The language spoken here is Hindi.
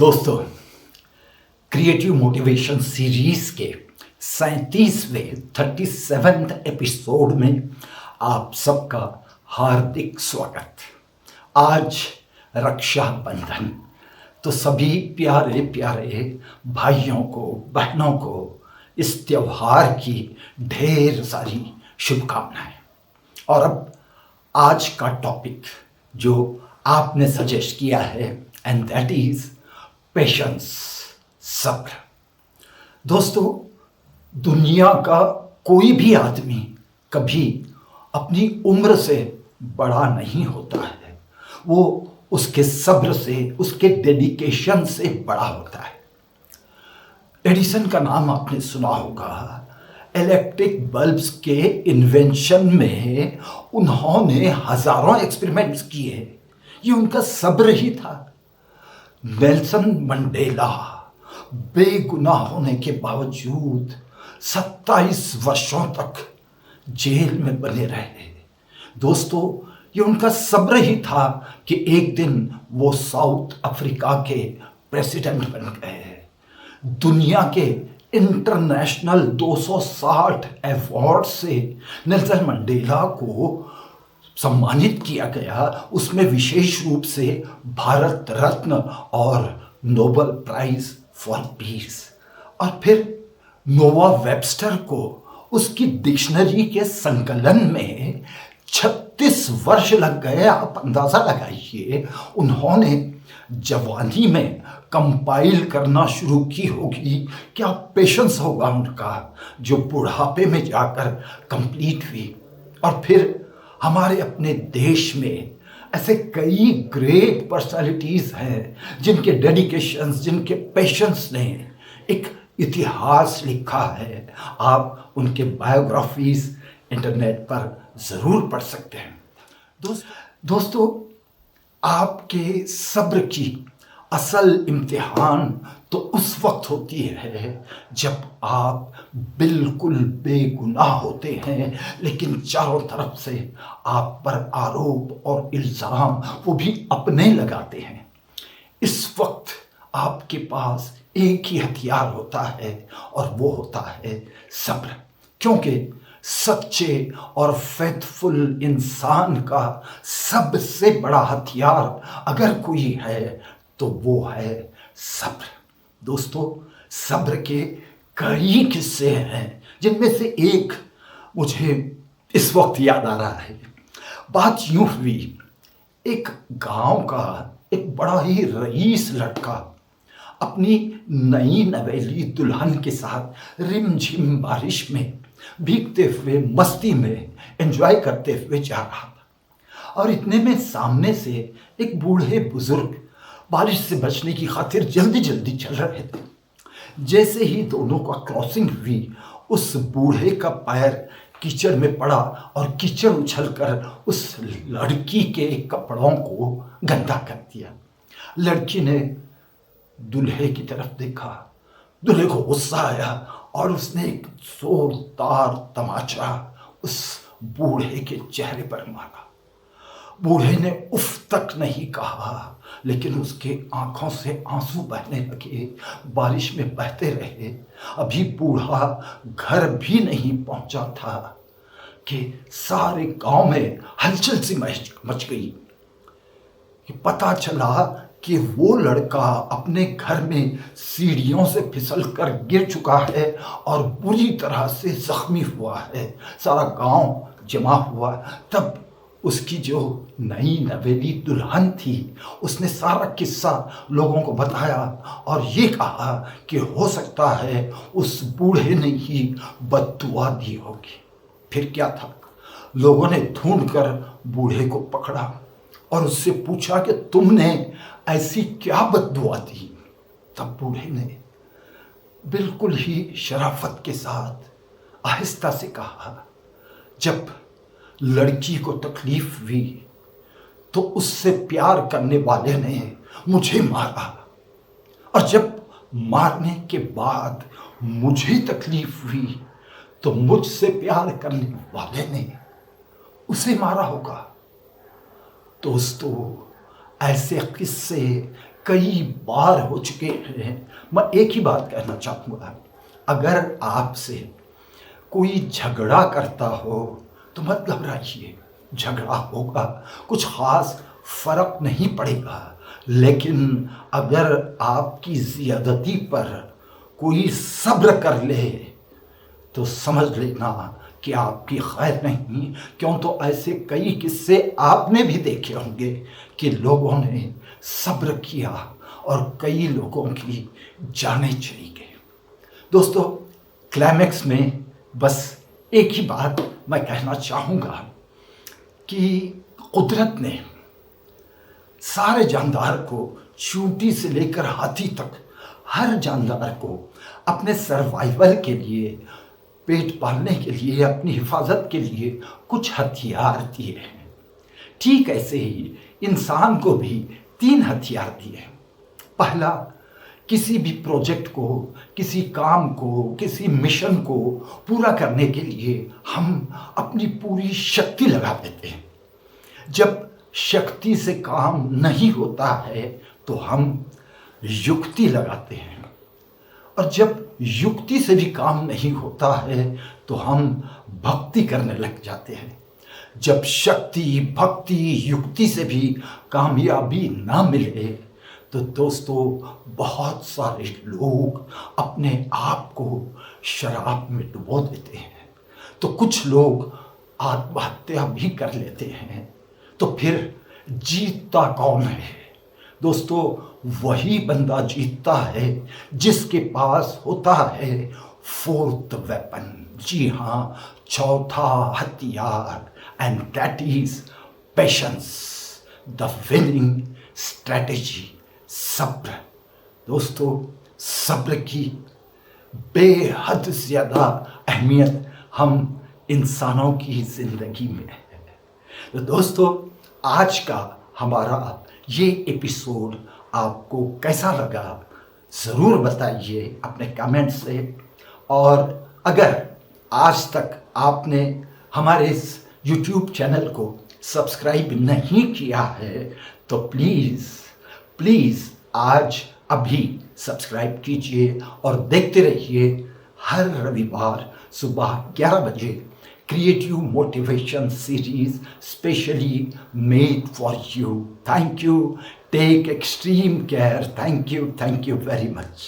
दोस्तों, क्रिएटिव मोटिवेशन सीरीज के 37वें 37th एपिसोड में आप सबका हार्दिक स्वागत। आज रक्षाबंधन, तो सभी प्यारे प्यारे भाइयों को, बहनों को इस त्योहार की ढेर सारी शुभकामनाएं। और अब आज का टॉपिक जो आपने सजेस्ट किया है, एंड दैट इज पेशेंस, सब्र। दोस्तों, दुनिया का कोई भी आदमी कभी अपनी उम्र से बड़ा नहीं होता है, वो उसके सब्र से, उसके डेडिकेशन से बड़ा होता है। एडिसन का नाम आपने सुना होगा। इलेक्ट्रिक बल्ब्स के इन्वेंशन में उन्होंने हजारों एक्सपेरिमेंट्स किए, ये उनका सब्र ही था। नेल्सन मंडेला बेगुनाह होने के बावजूद 27 वर्षों तक जेल में बने रहे। दोस्तों, ये उनका सब्र ही था कि एक दिन वो साउथ अफ्रीका के प्रेसिडेंट बन गए। दुनिया के इंटरनेशनल 260 अवार्ड से नेल्सन मंडेला को सम्मानित किया गया, उसमें विशेष रूप से भारत रत्न और नोबेल प्राइज फॉर पीस। और फिर नोवा वेबस्टर को उसकी डिक्शनरी के संकलन में 36 वर्ष लग गए। आप अंदाजा लगाइए, उन्होंने जवानी में कंपाइल करना शुरू की होगी। क्या पेशेंस होगा उनका, जो बुढ़ापे में जाकर कंप्लीट हुई। और फिर हमारे अपने देश में ऐसे कई ग्रेट पर्सनालिटीज हैं जिनके डेडिकेशंस, जिनके पेशेंस ने एक इतिहास लिखा है। आप उनके बायोग्राफीज इंटरनेट पर ज़रूर पढ़ सकते हैं। दोस्तों, आपके सब्र की असल इम्तिहान तो उस वक्त होती है जब आप बिल्कुल बेगुनाह होते हैं, लेकिन चारों तरफ से आप पर आरोप और इल्ज़ाम वो भी अपने लगाते हैं। इस वक्त आपके पास एक ही हथियार होता है और वो होता है सब्र। क्योंकि सच्चे और फेथफुल इंसान का सबसे बड़ा हथियार अगर कोई है तो वो है सब्र। दोस्तों, सब्र के कई किस्से हैं, जिनमें से एक मुझे इस वक्त याद आ रहा है। बात यूं हुई, एक गांव का एक बड़ा ही रईस लड़का अपनी नई नवेली दुल्हन के साथ रिमझिम बारिश में भीगते हुए, मस्ती में एंजॉय करते हुए जा रहा था। और इतने में सामने से एक बूढ़े बुजुर्ग बारिश से बचने की खातिर जल्दी जल्दी चल रहे थे। जैसे ही दोनों का क्रॉसिंग हुई, उस बूढ़े का पैर कीचड़ में पड़ा और कीचड़ उछलकर उस लड़की के कपड़ों को गंदा कर दिया। लड़की ने दूल्हे की तरफ देखा, दूल्हे को गुस्सा आया और उसने एक जोरदार तमाचा उस बूढ़े के चेहरे पर मारा। बूढ़े ने उफ तक नहीं कहा, लेकिन उसके आंखों से आंसू बहने लगे, बारिश में बहते रहे। अभी बूढ़ा घर भी नहीं पहुंचा था कि सारे गांव में हलचल सी मच गई कि पता चला कि वो लड़का अपने घर में सीढ़ियों से फिसलकर गिर चुका है और बुरी तरह से जख्मी हुआ है। सारा गांव जमा हुआ। तब उसकी जो नई नवेली दुल्हन थी, उसने सारा किस्सा लोगों को बताया और ये कहा कि हो सकता है उस बूढ़े ने ही बद्दुआ दी होगी। फिर क्या था, लोगों ने ढूंढकर बूढ़े को पकड़ा और उससे पूछा कि तुमने ऐसी क्या बद्दुआ दी। तब बूढ़े ने बिल्कुल ही शराफत के साथ आहिस्ता से कहा, जब लड़की को तकलीफ हुई तो उससे प्यार करने वाले ने मुझे मारा, और जब मारने के बाद मुझे तकलीफ हुई तो मुझसे प्यार करने वाले ने उसे मारा होगा। दोस्तों, ऐसे किस्से कई बार हो चुके हैं। मैं एक ही बात कहना चाहूँगा, अगर आपसे कोई झगड़ा करता हो तो मत घबराइए, झगड़ा होगा, कुछ ख़ास फर्क नहीं पड़ेगा। लेकिन अगर आपकी ज़्यादती पर कोई सब्र कर ले तो समझ लेना कि आपकी खैर नहीं। क्यों, तो ऐसे कई किस्से आपने भी देखे होंगे कि लोगों ने सब्र किया और कई लोगों की जानें चली गई। दोस्तों, क्लाइमैक्स में बस एक ही बात मैं कहना चाहूँगा कि कुदरत ने सारे जानदार को, चींटी से लेकर हाथी तक, हर जानदार को अपने सर्वाइवल के लिए, पेट पालने के लिए, अपनी हिफाजत के लिए कुछ हथियार दिए हैं। ठीक ऐसे ही इंसान को भी 3 हथियार दिए हैं। पहला, किसी भी प्रोजेक्ट को, किसी काम को, किसी मिशन को पूरा करने के लिए हम अपनी पूरी शक्ति लगा देते हैं। जब शक्ति से काम नहीं होता है तो हम युक्ति लगाते हैं, और जब युक्ति से भी काम नहीं होता है तो हम भक्ति करने लग जाते हैं। जब शक्ति, भक्ति, युक्ति से भी कामयाबी ना मिले तो दोस्तों, बहुत सारे लोग अपने आप को शराब में डुबो देते हैं, तो कुछ लोग आत्महत्या भी कर लेते हैं। तो फिर जीतता कौन है? दोस्तों, वही बंदा जीतता है जिसके पास होता है 4th वेपन। जी हाँ, चौथा हथियार, and that is patience, the winning strategy, सब्र। दोस्तों, सब्र की बेहद ज़्यादा अहमियत हम इंसानों की ज़िंदगी में है। तो दोस्तों, आज का हमारा ये एपिसोड आपको कैसा लगा ज़रूर बताइए अपने कमेंट से। और अगर आज तक आपने हमारे इस YouTube चैनल को सब्सक्राइब नहीं किया है तो प्लीज़ आज अभी सब्सक्राइब कीजिए और देखते रहिए हर रविवार सुबह 11 बजे creative motivation series specially made for you. Thank you, take extreme care, thank you very much.